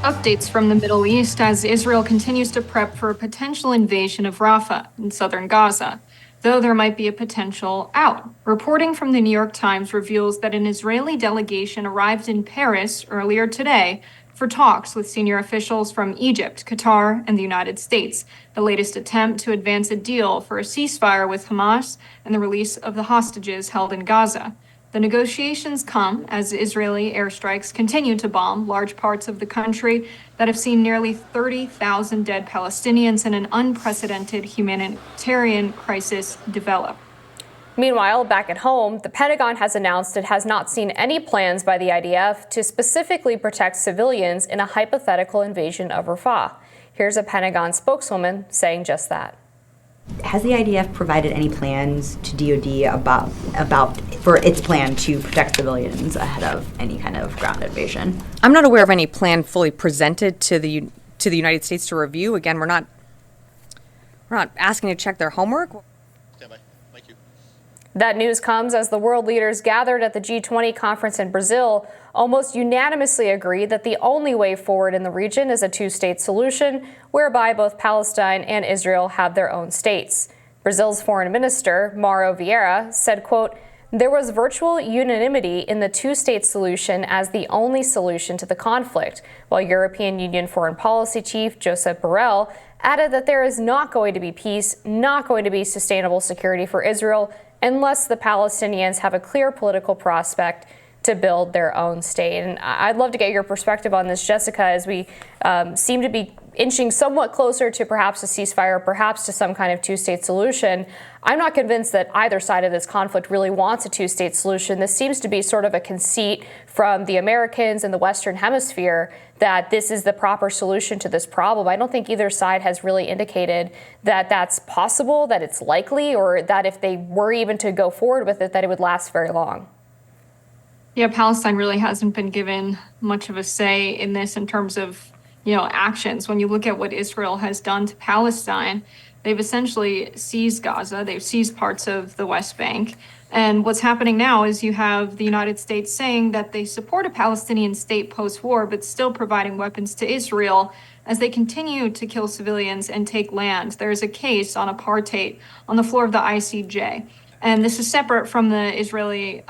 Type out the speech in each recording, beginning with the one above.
Updates from the Middle East as Israel continues to prep for a potential invasion of Rafah in southern Gaza, though there might be a potential out. Reporting from the New York Times reveals that an Israeli delegation arrived in Paris earlier today for talks with senior officials from Egypt, Qatar, and the United States, the latest attempt to advance a deal for a ceasefire with Hamas and the release of the hostages held in Gaza. The negotiations come as Israeli airstrikes continue to bomb large parts of the country that have seen nearly 30,000 dead Palestinians and an unprecedented humanitarian crisis develop. Meanwhile, back at home, the Pentagon has announced it has not seen any plans by the IDF to specifically protect civilians in a hypothetical invasion of Rafah. Here's a Pentagon spokeswoman saying just that. Has the IDF provided any plans to DoD about for its plan to protect civilians ahead of any kind of ground invasion? I'm not aware of any plan fully presented to the United States to review. Again, we're not asking to check their homework. Stand by. Thank you. That news comes as the world leaders gathered at the G20 conference in Brazil almost unanimously agreed that the only way forward in the region is a two-state solution whereby both Palestine and Israel have their own states. Brazil's foreign minister, Mauro Vieira, said, quote, "There was virtual unanimity in the two-state solution as the only solution to the conflict," while European Union Foreign Policy Chief Josep Borrell added that there is not going to be peace, not going to be sustainable security for Israel unless the Palestinians have a clear political prospect to build their own state. And I'd love to get your perspective on this, Jessica, as we seem to be inching somewhat closer to perhaps a ceasefire, perhaps to some kind of two-state solution. I'm not convinced that either side of this conflict really wants a two-state solution. This seems to be sort of a conceit from the Americans and the Western Hemisphere that this is the proper solution to this problem. I don't think either side has really indicated that that's possible, that it's likely, or that if they were even to go forward with it, that it would last very long. Yeah, Palestine really hasn't been given much of a say in this in terms of, actions. When you look at what Israel has done to Palestine, they've essentially seized Gaza, they've seized parts of the West Bank. And what's happening now is you have the United States saying that they support a Palestinian state post-war, but still providing weapons to Israel as they continue to kill civilians and take land. There's a case on apartheid on the floor of the ICJ. And this is separate from the Israeli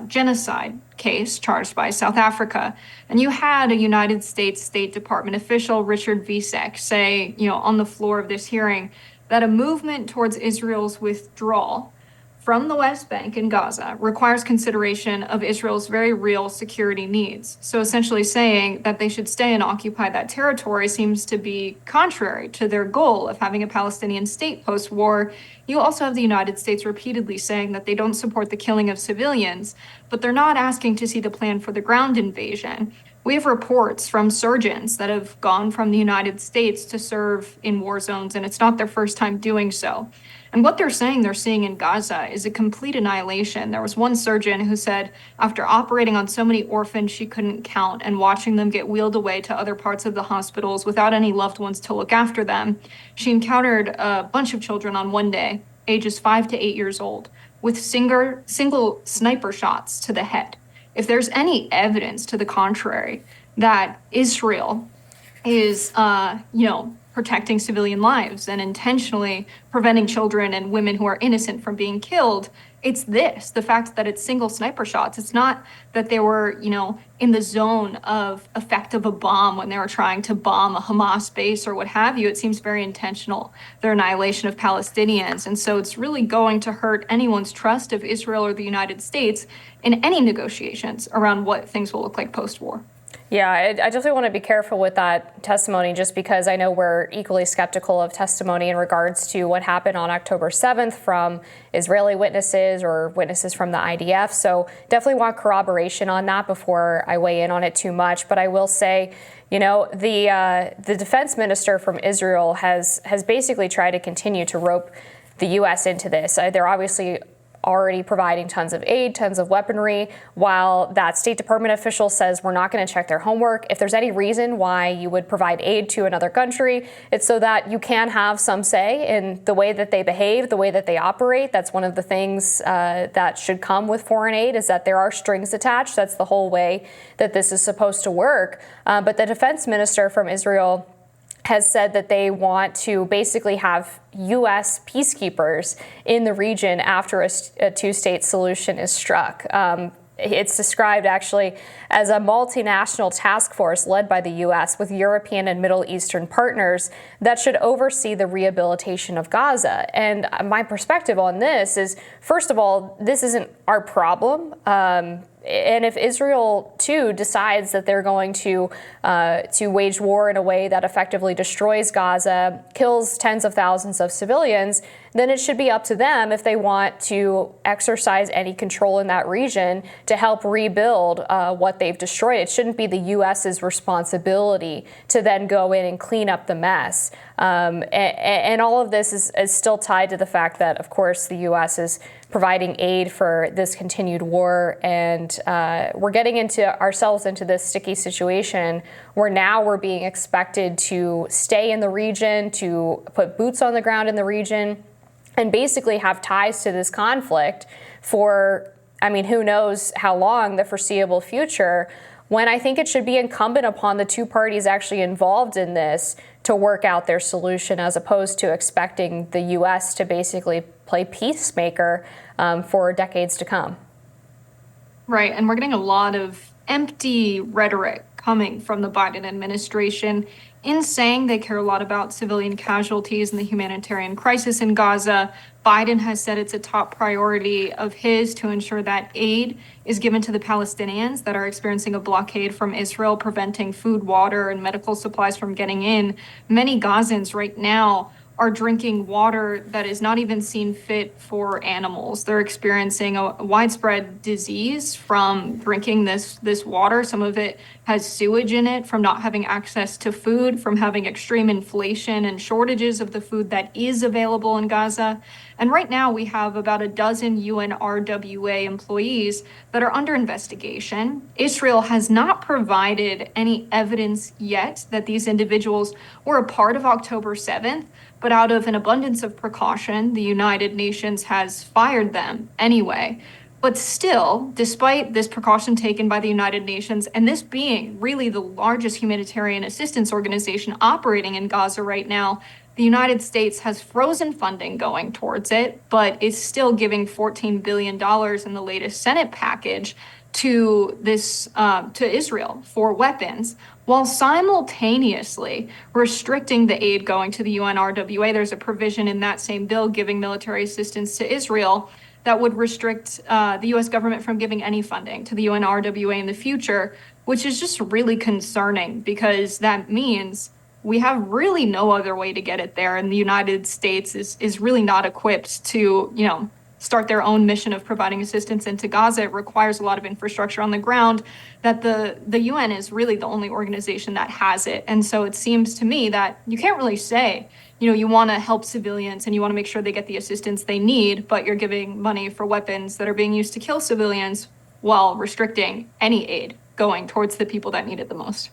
genocide case charged by South Africa. And you had a United States State Department official, Richard Visek, say, on the floor of this hearing that a movement towards Israel's withdrawal from the West Bank and Gaza requires consideration of Israel's very real security needs. So essentially saying that they should stay and occupy that territory seems to be contrary to their goal of having a Palestinian state post-war. You also have the United States repeatedly saying that they don't support the killing of civilians, but they're not asking to see the plan for the ground invasion. We have reports from surgeons that have gone from the United States to serve in war zones, and it's not their first time doing so. And what they're saying they're seeing in Gaza is a complete annihilation. There was one surgeon who said after operating on so many orphans she couldn't count and watching them get wheeled away to other parts of the hospitals without any loved ones to look after them, she encountered a bunch of children on one day, ages 5 to 8 years old, with single sniper shots to the head. If there's any evidence to the contrary that Israel is, protecting civilian lives and intentionally preventing children and women who are innocent from being killed, it's the fact that it's single sniper shots. It's not that they were, in the zone of effect of a bomb when they were trying to bomb a Hamas base or what have you. It seems very intentional, their annihilation of Palestinians. And so it's really going to hurt anyone's trust of Israel or the United States in any negotiations around what things will look like post-war. Yeah, I definitely want to be careful with that testimony just because I know we're equally skeptical of testimony in regards to what happened on October 7th from Israeli witnesses or witnesses from the IDF. So definitely want corroboration on that before I weigh in on it too much. But I will say, the defense minister from Israel has basically tried to continue to rope the U.S. into this. They're obviously already providing tons of aid, tons of weaponry, while that State Department official says we're not going to check their homework. If there's any reason why you would provide aid to another country, it's so that you can have some say in the way that they behave, the way that they operate. That's one of the things that should come with foreign aid, is that there are strings attached. That's the whole way that this is supposed to work. But the defense minister from Israel has said that they want to basically have U.S. peacekeepers in the region after a two-state solution is struck. It's described actually as a multinational task force led by the U.S. with European and Middle Eastern partners that should oversee the rehabilitation of Gaza. And my perspective on this is, first of all, this isn't our problem. And if Israel, too, decides that they're going to wage war in a way that effectively destroys Gaza, kills tens of thousands of civilians, then it should be up to them if they want to exercise any control in that region to help rebuild what they've destroyed. It shouldn't be the U.S.'s responsibility to then go in and clean up the mess. And all of this is still tied to the fact that, of course, the U.S. is providing aid for this continued war. And we're getting ourselves into this sticky situation where now we're being expected to stay in the region, to put boots on the ground in the region, and basically have ties to this conflict for, who knows how long, the foreseeable future, when I think it should be incumbent upon the two parties actually involved in this to work out their solution, as opposed to expecting the U.S. to basically play peacemaker for decades to come. Right, and we're getting a lot of empty rhetoric coming from the Biden administration in saying they care a lot about civilian casualties and the humanitarian crisis in Gaza. Biden has said it's a top priority of his to ensure that aid is given to the Palestinians that are experiencing a blockade from Israel, preventing food, water, and medical supplies from getting in. Many Gazans right now are drinking water that is not even seen fit for animals. They're experiencing a widespread disease from drinking this water. Some of it has sewage in it from not having access to food, from having extreme inflation and shortages of the food that is available in Gaza. And right now we have about a dozen UNRWA employees that are under investigation. Israel has not provided any evidence yet that these individuals were a part of October 7th. But out of an abundance of precaution, the United Nations has fired them anyway. But still, despite this precaution taken by the United Nations, and this being really the largest humanitarian assistance organization operating in Gaza right now, the United States has frozen funding going towards it, but is still giving $14 billion in the latest Senate package to Israel for weapons, while simultaneously restricting the aid going to the UNRWA. There's a provision in that same bill giving military assistance to Israel that would restrict the U.S. government from giving any funding to the UNRWA in the future, which is just really concerning, because that means we have really no other way to get it there. And the United States is really not equipped to, start their own mission of providing assistance into Gaza. It requires a lot of infrastructure on the ground that the UN is really the only organization that has it. And so it seems to me that you can't really say, you want to help civilians and you want to make sure they get the assistance they need, but you're giving money for weapons that are being used to kill civilians while restricting any aid going towards the people that need it the most.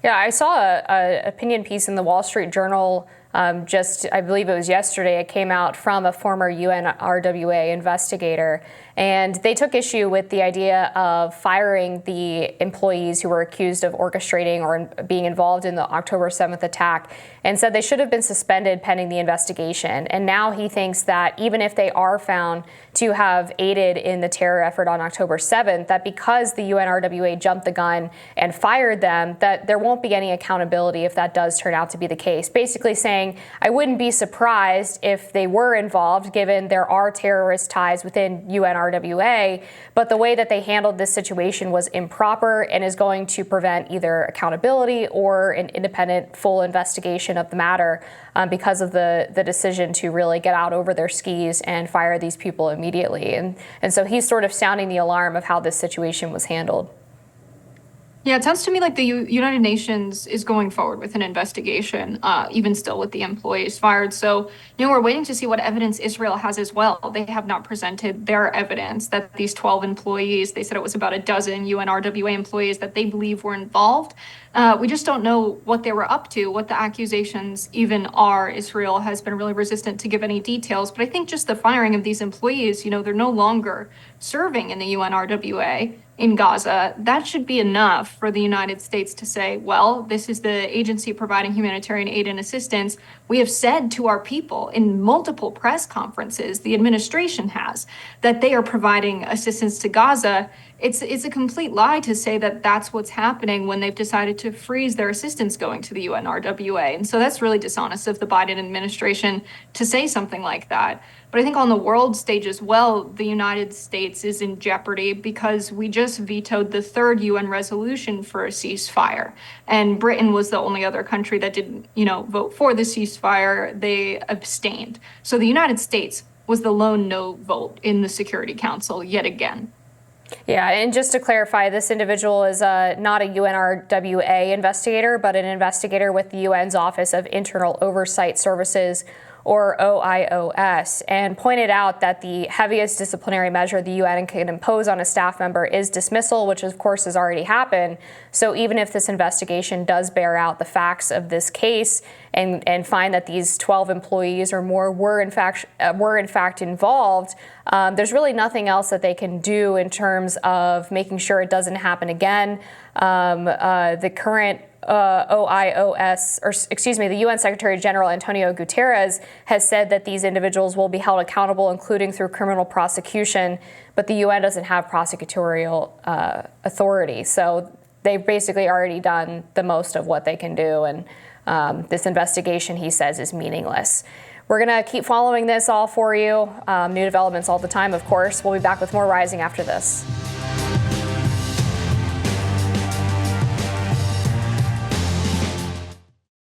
Yeah, I saw an opinion piece in the Wall Street Journal I believe it was yesterday. It came out from a former UNRWA investigator, and they took issue with the idea of firing the employees who were accused of orchestrating or being involved in the October 7th attack, and said they should have been suspended pending the investigation. And now he thinks that even if they are found to have aided in the terror effort on October 7th, that because the UNRWA jumped the gun and fired them, that there won't be any accountability if that does turn out to be the case. Basically saying, I wouldn't be surprised if they were involved, given there are terrorist ties within UNRWA, but the way that they handled this situation was improper and is going to prevent either accountability or an independent full investigation of the matter because of the decision to really get out over their skis and fire these people immediately. And so he's sort of sounding the alarm of how this situation was handled. Yeah, it sounds to me like the United Nations is going forward with an investigation, even still with the employees fired. So, we're waiting to see what evidence Israel has as well. They have not presented their evidence that these 12 employees, they said it was about a dozen UNRWA employees that they believe were involved. We just don't know what they were up to, what the accusations even are. Israel has been really resistant to give any details, but I think just the firing of these employees, they're no longer serving in the UNRWA in Gaza. That should be enough for the United States to say, well, this is the agency providing humanitarian aid and assistance. We have said to our people in multiple press conferences, the administration has, that they are providing assistance to Gaza. It's a complete lie to say that that's what's happening when they've decided to freeze their assistance going to the UNRWA. And so that's really dishonest of the Biden administration to say something like that. But I think on the world stage as well, the United States is in jeopardy because we just vetoed the third UN resolution for a ceasefire. And Britain was the only other country that didn't, vote for the ceasefire. They abstained. So the United States was the lone no vote in the Security Council yet again. Yeah, and just to clarify, this individual is not a UNRWA investigator, but an investigator with the UN's Office of Internal Oversight Services, or OIOS, and pointed out that the heaviest disciplinary measure the UN can impose on a staff member is dismissal, which of course has already happened. So even if this investigation does bear out the facts of this case and find that these 12 employees or more were in fact involved, there's really nothing else that they can do in terms of making sure it doesn't happen again. The current the UN Secretary General Antonio Guterres has said that these individuals will be held accountable, including through criminal prosecution, but the UN doesn't have prosecutorial authority. So they've basically already done the most of what they can do, and this investigation, he says, is meaningless. We're going to keep following this all for you. New developments all the time, of course. We'll be back with more Rising after this.